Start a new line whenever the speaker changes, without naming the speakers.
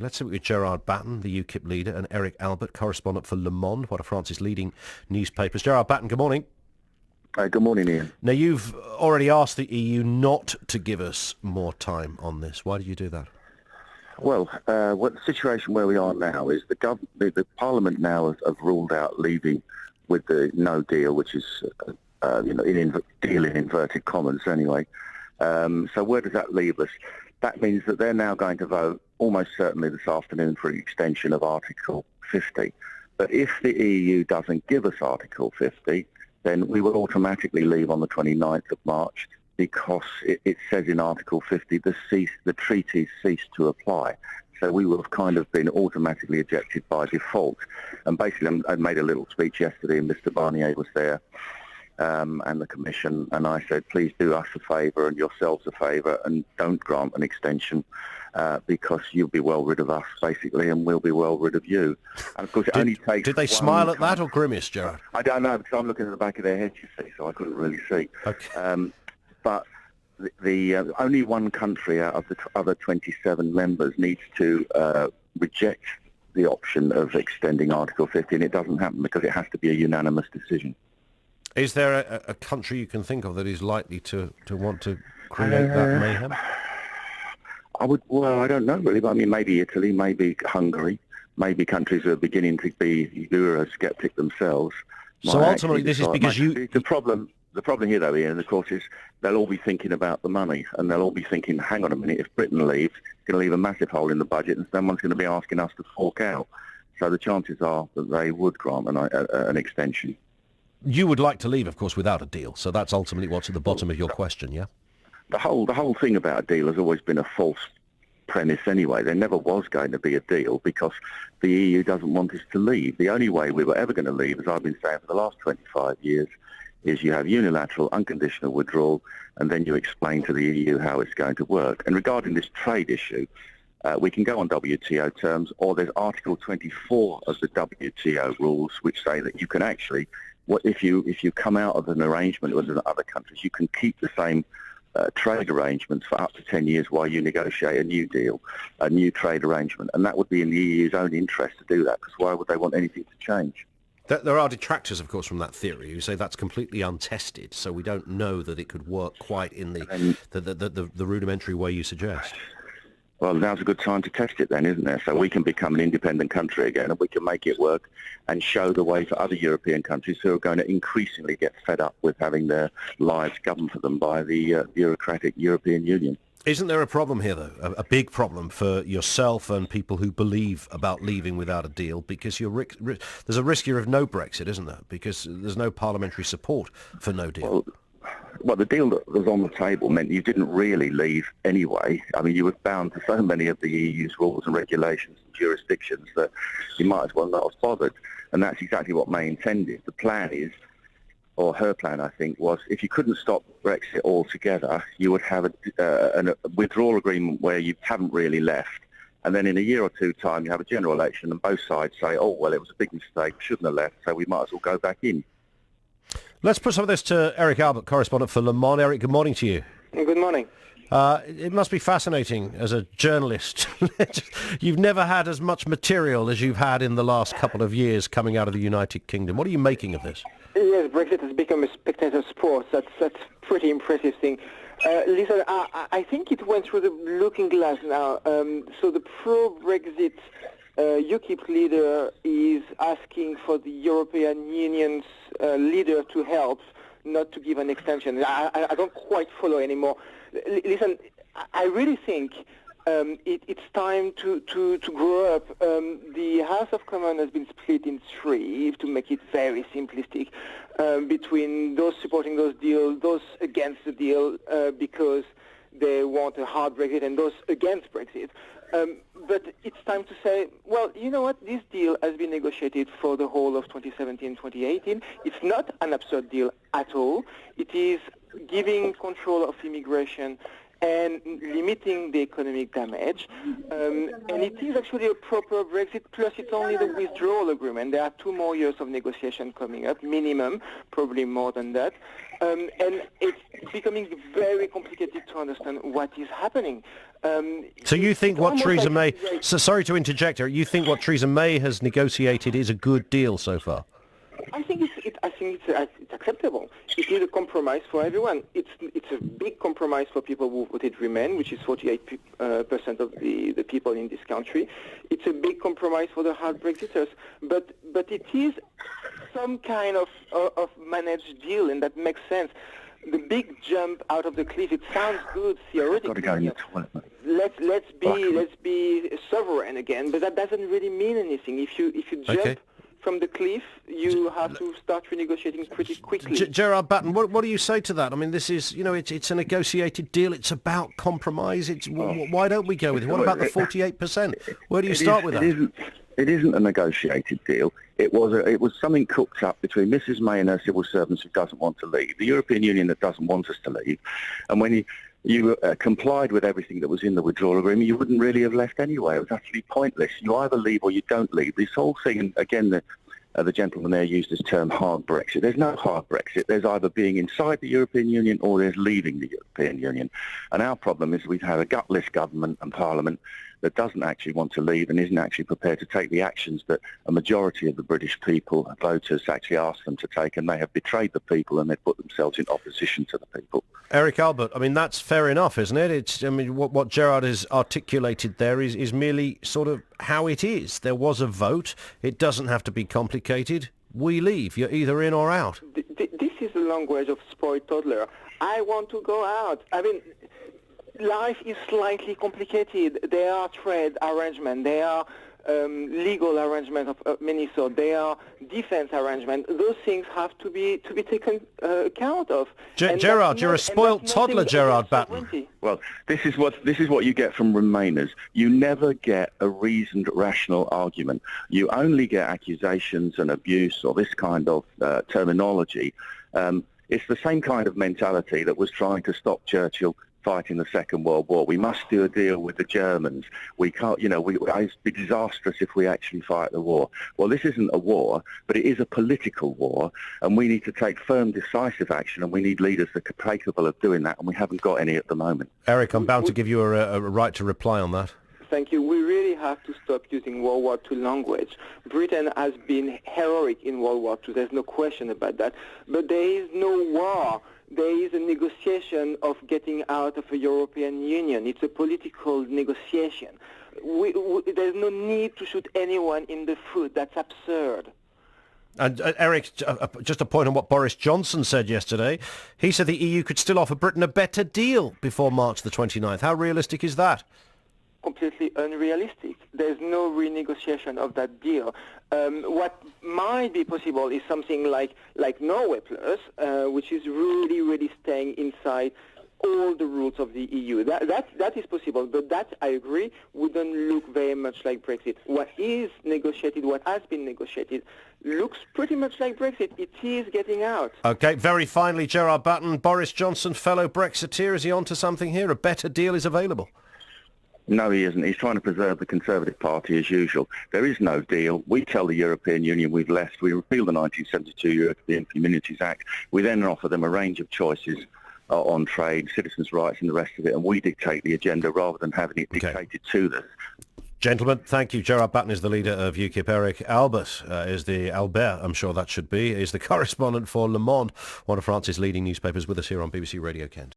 Let's speak with Gerard Batten, the UKIP leader, and Eric Albert, correspondent for Le Monde, one of France's leading newspapers. Gerard Batten, good morning.
Good morning, Ian.
Now, you've already asked the EU not to give us more time on this. Why did you do that?
Well, what the situation where we are now is the Parliament now have ruled out leaving with the no deal, which is, deal in inverted commas anyway. So where does that leave us? That means that they're now going to vote almost certainly this afternoon for an extension of Article 50. But if the EU doesn't give us Article 50, then we will automatically leave on the 29th of March because it says in Article 50 the treaties cease to apply. So we will have kind of been automatically ejected by default. And basically I made a little speech yesterday and Mr. Barnier was there and the Commission, and I said, please do us a favour and yourselves a favour and don't grant an extension because you'll be well rid of us, basically, and we'll be well rid of you. And of course it only takes...
Did they smile at that or grimace, Gerard?
I don't know, because I'm looking at the back of their heads, you see, so I couldn't really see.
Okay.
But the only one country out of the other 27 members needs to reject the option of extending Article 50, and it doesn't happen because it has to be a unanimous decision.
Is there a country you can think of that is likely to want to create that mayhem?
I don't know really, but I mean maybe Italy, maybe Hungary, maybe countries who are beginning to be Eurosceptic themselves.
So ultimately this is because
The problem here though, Ian, of course, is they'll all be thinking about the money and they'll all be thinking, hang on a minute, if Britain leaves, it's going to leave a massive hole in the budget and someone's going to be asking us to fork out. So the chances are that they would grant an extension.
You would like to leave, of course, without a deal. So that's ultimately what's at the bottom of your question, yeah?
The whole thing about a deal has always been a false premise anyway. There never was going to be a deal because the EU doesn't want us to leave. The only way we were ever going to leave, as I've been saying for the last 25 years, is you have unilateral, unconditional withdrawal, and then you explain to the EU how it's going to work. And regarding this trade issue, we can go on WTO terms, or there's Article 24 of the WTO rules, which say that you can actually... If you come out of an arrangement with other countries, you can keep the same trade arrangements for up to 10 years while you negotiate a new deal, a new trade arrangement. And that would be in the EU's own interest to do that, because why would they want anything to change?
There are detractors, of course, from that theory who say that's completely untested, so we don't know that it could work quite in the rudimentary way you suggest.
Well, now's a good time to test it then, isn't there? So we can become an independent country again and we can make it work and show the way for other European countries who are going to increasingly get fed up with having their lives governed for them by the bureaucratic European Union.
Isn't there a problem here, though, a big problem for yourself and people who believe about leaving without a deal? Because there's a risk here of no Brexit, isn't there? Because there's no parliamentary support for no deal.
Well, the deal that was on the table meant you didn't really leave anyway. I mean, you were bound to so many of the EU's rules and regulations and jurisdictions that you might as well not have bothered. And that's exactly what May intended. The plan is, or her plan, I think, was if you couldn't stop Brexit altogether, you would have a withdrawal agreement where you haven't really left. And then in a year or two time, you have a general election and both sides say, oh, well, it was a big mistake, shouldn't have left, so we might as well go back in.
Let's put some of this to Eric Albert, correspondent for Le Monde. Eric, good morning to you.
Good morning.
It must be fascinating as a journalist. You've never had as much material as you've had in the last couple of years coming out of the United Kingdom. What are you making of this?
Yes, Brexit has become a spectator sport. That's pretty impressive thing. Listen, I think it went through the looking glass now. So the pro-Brexit UKIP leader is asking for the European Union's leader to help, not to give an extension. I don't quite follow anymore. Listen, I really think it's time to grow up. The House of Commons has been split in three, to make it very simplistic, between those supporting those deals, those against the deal because they want a hard Brexit, and those against Brexit. But it's time to say, well, you know what? This deal has been negotiated for the whole of 2017, 2018. It's not an absurd deal at all. It is giving control of immigration and limiting the economic damage. And it is actually a proper Brexit, plus it's only the withdrawal agreement. There are 2 more years of negotiation coming up, minimum, probably more than that. And it's becoming very complicated to understand what is happening.
So you think what Theresa May...
Right.
So sorry to interject here. You think what Theresa May has negotiated is a good deal so far?
I think it's acceptable. It is a compromise for everyone. It's a big compromise for people who voted Remain, which is 48% of the people in this country. It's a big compromise for the hard Brexiters, but it is some kind of managed deal, and that makes sense. The big jump out of the cliff, it sounds good theoretically.
Got to go in the toilet, mate.
Let's be sovereign again, but that doesn't really mean anything. If you jump from the cliff, you have to start renegotiating pretty quickly.
Gerard Batten, what do you say to that? I mean, this is, it's a negotiated deal. It's about compromise. Why don't we go with it? What about the 48%? Where do you start with that?
It isn't a negotiated deal. It was something cooked up between Mrs May and her civil servants who doesn't want to leave, the European Union that doesn't want us to leave, and when you complied with everything that was in the withdrawal agreement, you wouldn't really have left anyway. It was actually pointless. You either leave or you don't leave. This whole thing, and again, the gentleman there used this term hard Brexit. There's no hard Brexit. There's either being inside the European Union or there's leaving the European Union. And our problem is we've had a gutless government and parliament that doesn't actually want to leave and isn't actually prepared to take the actions that a majority of the British people, voters, actually asked them to take, and they have betrayed the people and they've put themselves in opposition to the people.
Eric Albert, I mean, that's fair enough, isn't it? What Gerard has articulated there is merely sort of how it is. There was a vote. It doesn't have to be complicated. We leave. You're either in or out.
This is the language of spoiled toddler. I want to go out. I mean, life is slightly complicated. There are trade arrangements. There are legal arrangements of many sorts. There are defense arrangements. Those things have to be taken account of.
Gerard, you're a spoiled toddler, Gerard Batten.
Well, this is what you get from Remainers. You never get a reasoned, rational argument. You only get accusations and abuse or this kind of terminology. It's the same kind of mentality that was trying to stop Churchill fighting the Second World War. We must do a deal with the Germans. We can't, it'd be disastrous if we actually fight the war. Well, this isn't a war, but it is a political war, and we need to take firm, decisive action, and we need leaders that are capable of doing that, and we haven't got any at the moment.
Eric, I'm bound to give you a right to reply on that.
Thank you. We really have to stop using World War II language. Britain has been heroic in World War II. There's no question about that. But there is no war. There is a negotiation of getting out of a European Union. It's a political negotiation. There's no need to shoot anyone in the foot. That's absurd.
And Eric, just a point on what Boris Johnson said yesterday. He said the EU could still offer Britain a better deal before March the 29th. How realistic is that?
Completely unrealistic. There's no renegotiation of that deal. What might be possible is something like Norway Plus, which is really, really staying inside all the rules of the EU. That is possible, but that, I agree, wouldn't look very much like Brexit. What is negotiated, what has been negotiated, looks pretty much like Brexit. It is getting out.
Okay, very finally, Gerard Batten, Boris Johnson, fellow Brexiteer, is he onto something here? A better deal is available.
No, he isn't. He's trying to preserve the Conservative Party as usual. There is no deal. We tell the European Union we've left. We repeal the 1972 European Communities Act. We then offer them a range of choices on trade, citizens' rights and the rest of it, and we dictate the agenda rather than having it dictated to us.
Gentlemen, thank you. Gerard Batten is the leader of UKIP. Eric Albert is the correspondent for Le Monde, one of France's leading newspapers, with us here on BBC Radio Kent.